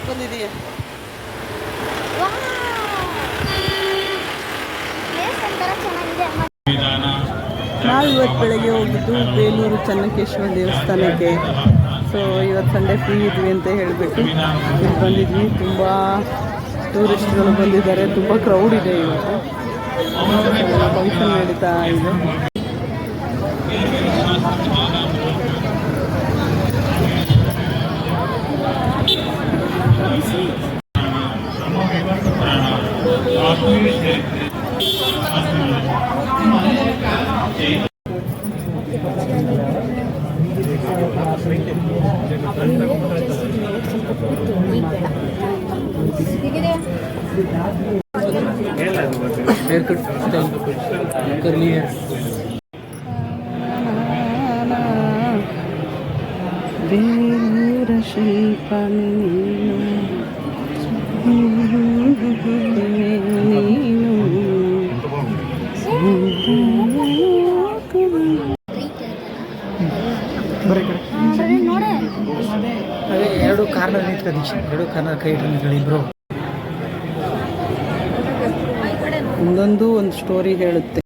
ಬಂದಿದೀಯ? ನಾವು ಇವತ್ತು ಬೆಳಗ್ಗೆ ಹೋಗಿದ್ದು ಬೇಲೂರು ಚೆನ್ನಕೇಶ್ವರ ದೇವಸ್ಥಾನಕ್ಕೆ. ಸೊ ಇವತ್ತು ಸಂಡೇ ಫ್ರೀ ಇದ್ವಿ ಅಂತ ಹೇಳಿಬಿಟ್ಟು ಇಲ್ಲಿ ಬಂದಿದ್ವಿ. ತುಂಬ ಟೂರಿಸ್ಟ್ಗಳು ಬಂದಿದ್ದಾರೆ, ತುಂಬ ಕ್ರೌಡ್ ಇದೆ ಇವತ್ತು. ಫಂಕ್ಷನ್ ನಡೀತಾ ಇದೆ. ಬೇಲೂರ ಶಿಲ್ಪ ನೀನು ಎರಡು ಕಾರ್ನರ್ ನಿಂತ್ಕೊಳ್ಳಿ, ಎರಡು ಕಾರ್ನರ್ ಕೈ ಇಟ್ಕೊಂಡು ಇಬ್ರು. ಒಂದೊಂದು ಒಂದು ಸ್ಟೋರಿ ಹೇಳುತ್ತೆ.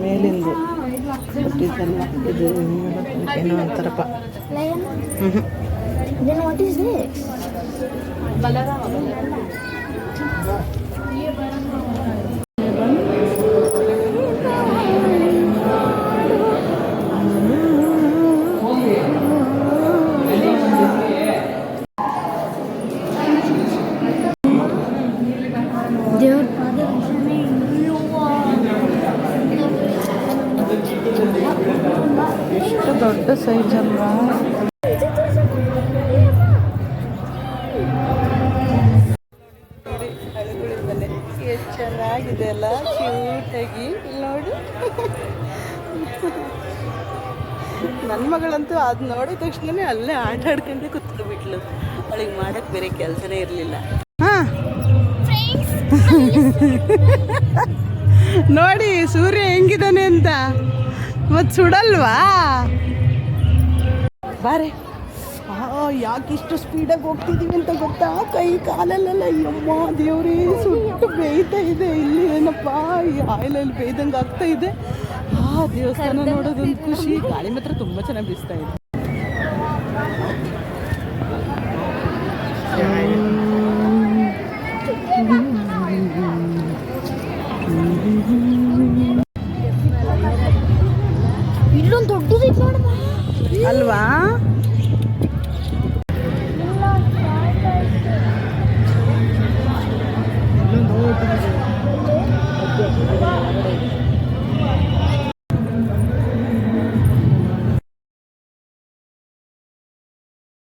ಮೇಲಿಂದು ಇದು ಏನೋ ಅಂತಾರಪ್ಪ. ಎಷ್ಟು ದೊಡ್ಡ ಸೈಜ್ ಅಲ್ವಾ? ಎಷ್ಟು ಚೆನ್ನಾಗಿದೆ ಅಲ್ಲ, ಕ್ಯೂಟಾಗಿ ನೋಡಿ. ನನ್ನ ಮಗಳಂತೂ ಅದು ನೋಡಿದ ತಕ್ಷಣ ಅಲ್ಲೇ ಆಟ ಆಡ್ಕೊಂಡೆ ಕುತ್ಕೊಬಿಟ್ಲು. ಅವಳಿಗೆ ಮಾಡೋಕ್ಕೆ ಬೇರೆ ಕೆಲಸನೇ ಇರಲಿಲ್ಲ. ಹಾಂ ನೋಡಿ ಸೂರ್ಯ ಹೆಂಗಿದ್ದಾನೆ ಅಂತ. ಮತ್ತು ಸುಡಲ್ವಾ? ಬಾರೆ. ಯಾಕೆ ಇಷ್ಟು ಸ್ಪೀಡಾಗಿ ಹೋಗ್ತಿದ್ದೀವಿ ಅಂತ ಗೊತ್ತಾ? ಕೈ ಕಾಲಲ್ಲೆಲ್ಲ ಯಮ್ಮ ದೇವ್ರೇ ಸುಟ್ಟು ಬೇಯ್ತಾ ಇದೆ. ಇಲ್ಲಿ ಏನಪ್ಪ ಈ ಆಯಿಲಲ್ಲಿ ಬೇಯ್ದಂಗೆ ಆಗ್ತಾ ಇದೆ. ದೇವಸ್ಥಾನ ನೋಡೋದೊಂದು ಖುಷಿ. ಗಾಳಿ ಮಾತ್ರ ತುಂಬ ಚೆನ್ನಾಗಿ ಬೀಸ್ತಾ ಇದೆ. ಇಲ್ಲೊಂದು ದೊಡ್ಡದು ಅಲ್ವಾ? ಇಲ್ಲೊಂದು